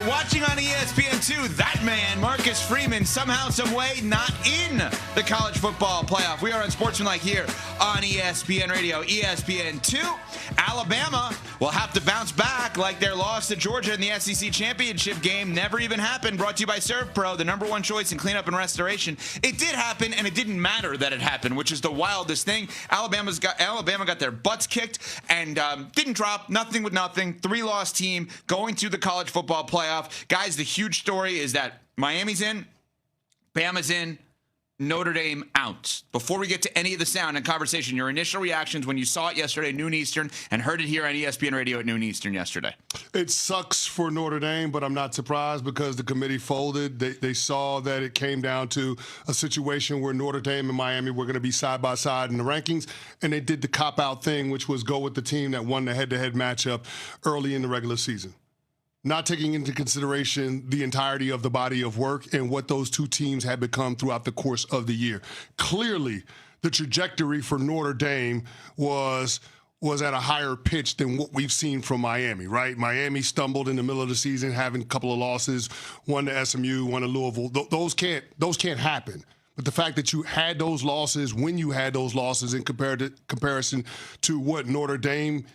Watching on ESPN2, that man, Marcus Freeman, somehow, some way, not in the college football playoff. We are on Sportsmanlike here on ESPN Radio, ESPN2. Alabama will have to bounce back like their loss to Georgia in the SEC championship game never even happened. Brought to you by ServPro, the number one choice in cleanup and restoration. It did happen, and it didn't matter that it happened, which is the wildest thing. Alabama got their butts kicked and didn't drop, nothing with nothing. 3-loss team going to the college football playoff. Guys, the huge story is that Miami's in, Bama's in, Notre Dame out. Before we get to any of the sound and conversation, your initial reactions when you saw it yesterday at noon Eastern and heard it here on ESPN Radio at noon Eastern yesterday. It sucks for Notre Dame, but I'm not surprised because the committee folded. They saw that it came down to a situation where Notre Dame and Miami were going to be side by side in the rankings, and they did the cop-out thing, which was go with the team that won the head-to-head matchup early in the regular season, not taking into consideration the entirety of the body of work and what those two teams had become throughout the course of the year. Clearly, the trajectory for Notre Dame was at a higher pitch than what we've seen from Miami, right? Miami stumbled in the middle of the season, having a couple of losses, one to SMU, one to Louisville. Those can't happen. But the fact that you had those losses when you had those losses in comparison to what Notre Dame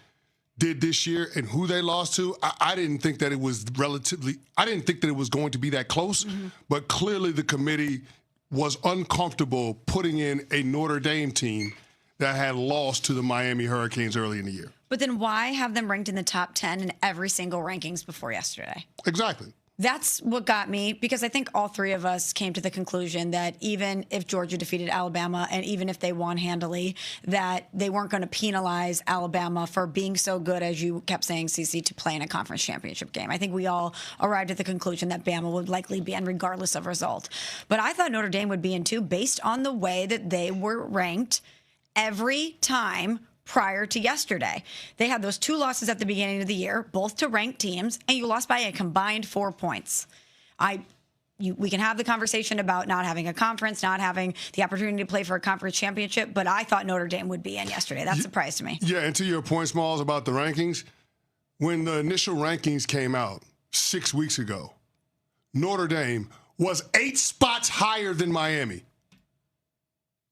did this year and who they lost to, I didn't think that it was going to be that close, but clearly the committee was uncomfortable putting in a Notre Dame team that had lost to the Miami Hurricanes early in the year. But then why have them ranked in the top 10 in every single rankings before yesterday? Exactly. That's what got me, because I think all three of us came to the conclusion that even if Georgia defeated Alabama and even if they won handily, that they weren't going to penalize Alabama for being so good, as you kept saying, CC, to play in a conference championship game. I think we all arrived at the conclusion that Bama would likely be in regardless of result. But I thought Notre Dame would be in too, based on the way that they were ranked every time prior to yesterday. They had those 2 losses at the beginning of the year, both to ranked teams, and you lost by a combined 4 points. We can have the conversation about not having a conference, not having the opportunity to play for a conference championship, but I thought Notre Dame would be in yesterday. That surprised me. Yeah, and to your point, Smalls, about the rankings, when the initial rankings came out 6 weeks ago, Notre Dame was 8 spots higher than Miami.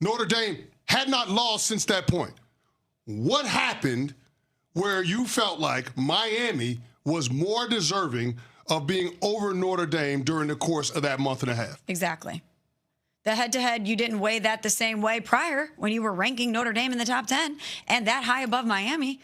Notre Dame had not lost since that point. What happened where you felt like Miami was more deserving of being over Notre Dame during the course of that month and a half? Exactly. The head-to-head, you didn't weigh that the same way prior when you were ranking Notre Dame in the top 10 and that high above Miami.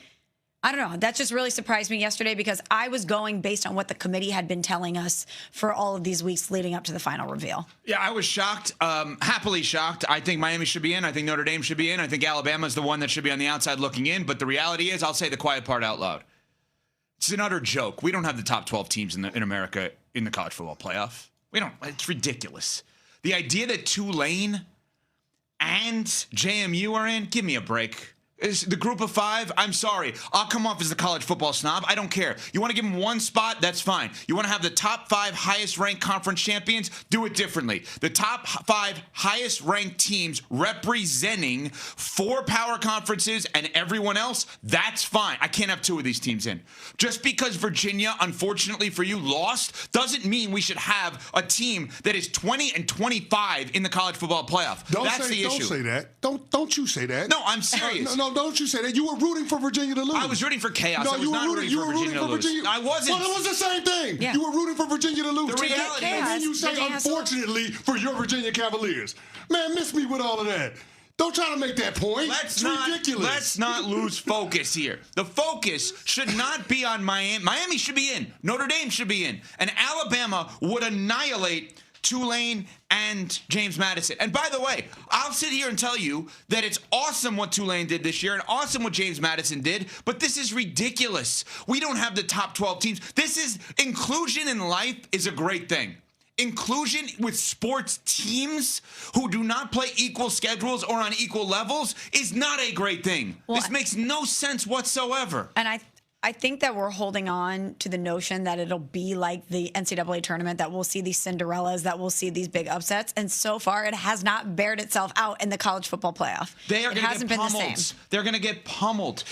I don't know. That just really surprised me yesterday because I was going based on what the committee had been telling us for all of these weeks leading up to the final reveal. Yeah, I was shocked, happily shocked. I think Miami should be in. I think Notre Dame should be in. I think Alabama's the one that should be on the outside looking in. But the reality is, I'll say the quiet part out loud. It's an utter joke. We don't have the top 12 teams in America in the college football playoff. We don't. It's ridiculous. The idea that Tulane and JMU are in, give me a break. Is the group of 5? I'm sorry. I'll come off as the college football snob. I don't care. You want to give them one spot? That's fine. You want to have the top 5 highest ranked conference champions? Do it differently. The top 5 highest ranked teams representing 4 power conferences and everyone else, that's fine. I can't have 2 of these teams in. Just because Virginia, unfortunately for you, lost doesn't mean we should have a team that is 20-25 in the college football playoff. That's the issue. Don't say that. Don't you say that. No, I'm serious. No, don't you say that. You were rooting for Virginia to lose. I was rooting for chaos. No, I was not rooting for Virginia to lose. I wasn't. Well, it was the same thing. Yeah. You were rooting for Virginia to lose. The reality is, and then you say, unfortunately, for your Virginia Cavaliers. Man, miss me with all of that. Don't try to make that point. It's ridiculous. Let's not lose focus here. The focus should not be on Miami. Miami should be in. Notre Dame should be in. And Alabama would annihilate Tulane and James Madison. And by the way, I'll sit here and tell you that it's awesome what Tulane did this year and awesome what James Madison did, but this is ridiculous. We don't have the top 12 teams. This is inclusion in life is a great thing. Inclusion with sports teams who do not play equal schedules or on equal levels is not a great thing. Well, this makes no sense whatsoever. And I think that we're holding on to the notion that it'll be like the NCAA tournament, that we'll see these Cinderellas, that we'll see these big upsets. And so far, it has not bared itself out in the college football playoff. They are going to get pummeled. The same. They're going to get pummeled.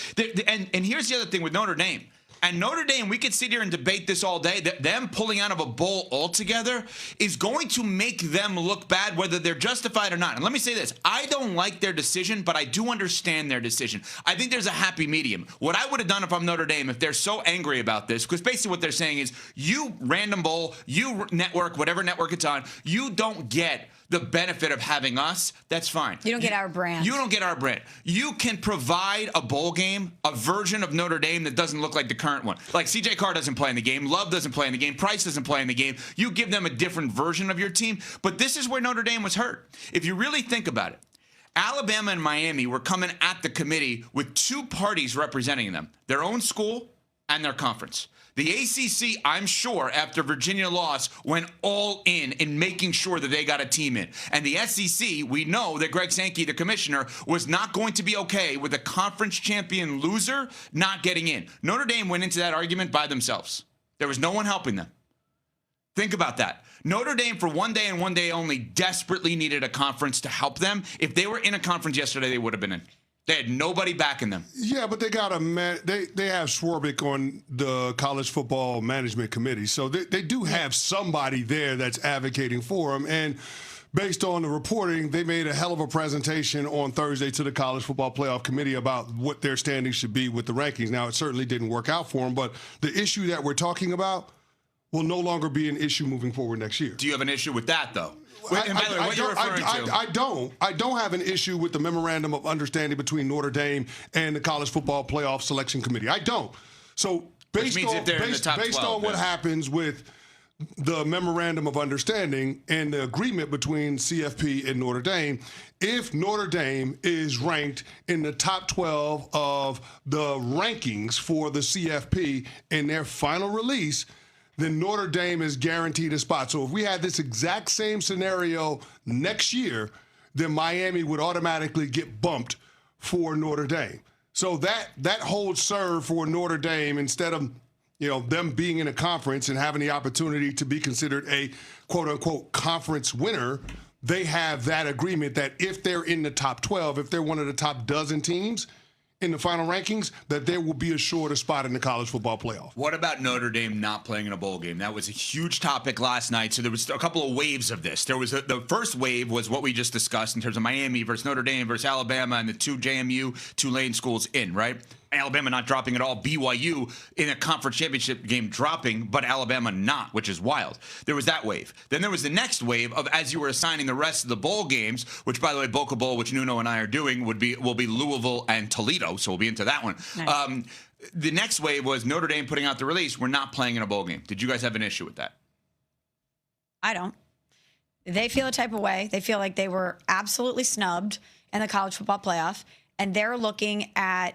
And here's the other thing with Notre Dame. And Notre Dame, we could sit here and debate this all day. Them pulling out of a bowl altogether is going to make them look bad, whether they're justified or not. And let me say this. I don't like their decision, but I do understand their decision. I think there's a happy medium. What I would have done if I'm Notre Dame, if they're so angry about this, because basically what they're saying is, you random bowl, you network, whatever network it's on, you don't get the benefit of having us. That's fine. You don't get our brand. You don't get our brand. You can provide a bowl game, a version of Notre Dame that doesn't look like the current one. Like CJ Carr doesn't play in the game. Love doesn't play in the game. Price doesn't play in the game. You give them a different version of your team. But this is where Notre Dame was hurt. If you really think about it, Alabama and Miami were coming at the committee with two parties representing them, their own school and their conference. The ACC, I'm sure, after Virginia lost, went all in making sure that they got a team in. And the SEC, we know that Greg Sankey, the commissioner, was not going to be okay with a conference champion loser not getting in. Notre Dame went into that argument by themselves. There was no one helping them. Think about that. Notre Dame, for one day and one day only, desperately needed a conference to help them. If they were in a conference yesterday, they would have been in. They had nobody backing them. Yeah, but they got they have Swarbrick on the college football management committee, so they do have somebody there that's advocating for them. And based on the reporting, they made a hell of a presentation on Thursday to the College Football Playoff Committee about what their standing should be with the rankings. Now, it certainly didn't work out for them, but the issue that we're talking about will no longer be an issue moving forward next year. Do you have an issue with that, though? I don't have an issue with the memorandum of understanding between Notre Dame and the College Football Playoff Selection Committee. I don't. So based on what happens with the memorandum of understanding and the agreement between CFP and Notre Dame, if Notre Dame is ranked in the top 12 of the rankings for the CFP in their final release, then Notre Dame is guaranteed a spot. So if we had this exact same scenario next year, then Miami would automatically get bumped for Notre Dame. So that holds serve for Notre Dame instead of them being in a conference and having the opportunity to be considered a quote-unquote conference winner. They have that agreement that if they're in the top 12, if they're one of the top dozen teams in the final rankings, that there will be assured a spot in the college football playoff. What about Notre Dame not playing in a bowl game? That was a huge topic last night. So there was a couple of waves of this. There was the first wave was what we just discussed in terms of Miami versus Notre Dame versus Alabama and the two JMU, Tulane schools in, right? Alabama not dropping at all. BYU in a conference championship game dropping, but Alabama not, which is wild. There was that wave. Then there was the next wave of, as you were assigning the rest of the bowl games, which, by the way, Boca Bowl, which Nuno and I are doing, will be Louisville and Toledo, so we'll be into that one. Nice. The next wave was Notre Dame putting out the release, we're not playing in a bowl game. Did you guys have an issue with that? I don't. They feel a type of way. They feel like they were absolutely snubbed in the college football playoff, and they're looking at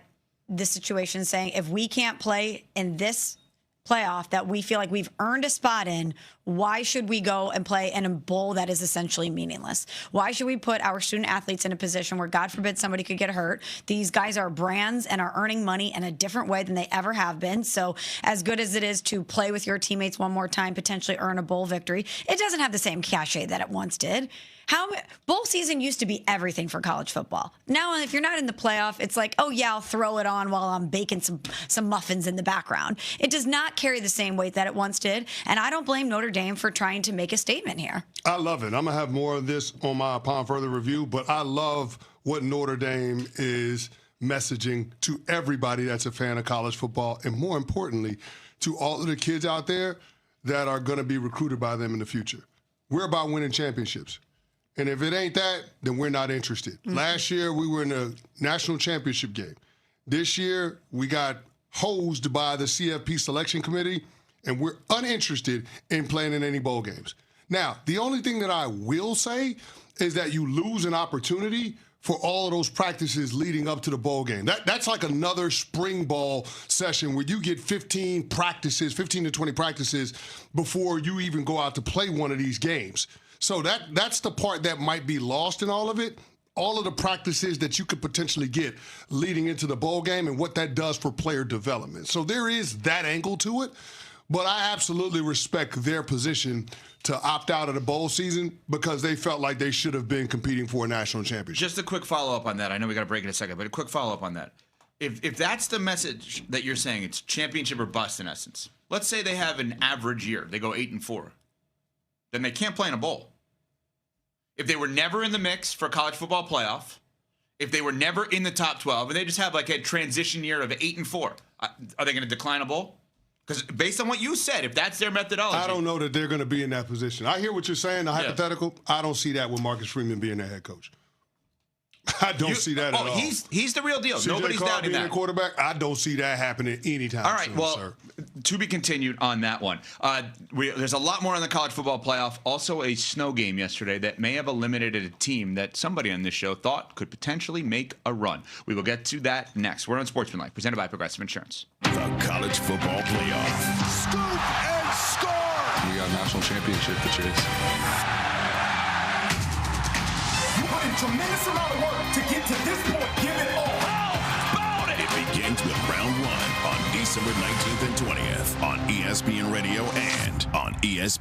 the situation saying, if we can't play in this playoff that we feel like we've earned a spot in, why should we go and play in a bowl that is essentially meaningless? Why should we put our student athletes in a position where, God forbid, somebody could get hurt? These guys are brands and are earning money in a different way than they ever have been. So as good as it is to play with your teammates one more time, potentially earn a bowl victory, it doesn't have the same cachet that it once did. Bowl season used to be everything for college football. Now, if you're not in the playoff, it's like, oh yeah, I'll throw it on while I'm baking some muffins in the background. It does not carry the same weight that it once did, and I don't blame Notre Dame for trying to make a statement here. I love it. I'm gonna have more of this upon further review, but I love what Notre Dame is messaging to everybody that's a fan of college football, and more importantly, to all of the kids out there that are gonna be recruited by them in the future. We're about winning championships. And if it ain't that, then we're not interested. Mm-hmm. Last year, we were in a national championship game. This year, we got hosed by the CFP selection committee, and we're uninterested in playing in any bowl games. Now, the only thing that I will say is that you lose an opportunity for all of those practices leading up to the bowl game. That's like another spring ball session where you get 15 to 20 practices before you even go out to play one of these games. So that's the part that might be lost in all of it. All of the practices that you could potentially get leading into the bowl game and what that does for player development. So there is that angle to it, but I absolutely respect their position to opt out of the bowl season because they felt like they should have been competing for a national championship. Just a quick follow-up on that. I know we got to break in a second, but a quick follow-up on that. if that's the message that you're saying, it's championship or bust in essence. Let's say they have an average year. They go 8-4. Then they can't play in a bowl. If they were never in the mix for a college football playoff, if they were never in the top 12, and they just have like a transition year of 8-4, are they going to decline a bowl? Because based on what you said, if that's their methodology. I don't know that they're going to be in that position. I hear what you're saying, the hypothetical. I don't see that with Marcus Freeman being their head coach. I don't see that at all. He's the real deal. Nobody's Carr doubting being that. A quarterback, I don't see that happening anytime all right, soon, well, sir. To be continued on that one. There's a lot more on the college football playoff. Also a snow game yesterday that may have eliminated a team that somebody on this show thought could potentially make a run. We will get to that next. We're on Sportsmanlike, presented by Progressive Insurance. The college football playoff. Scoop and score! We got a national championship to chase. You put in tremendous amount of work to get to this point. Give it all. It begins with round 1 on December 19th and 20th on ESPN Radio and on ESPN.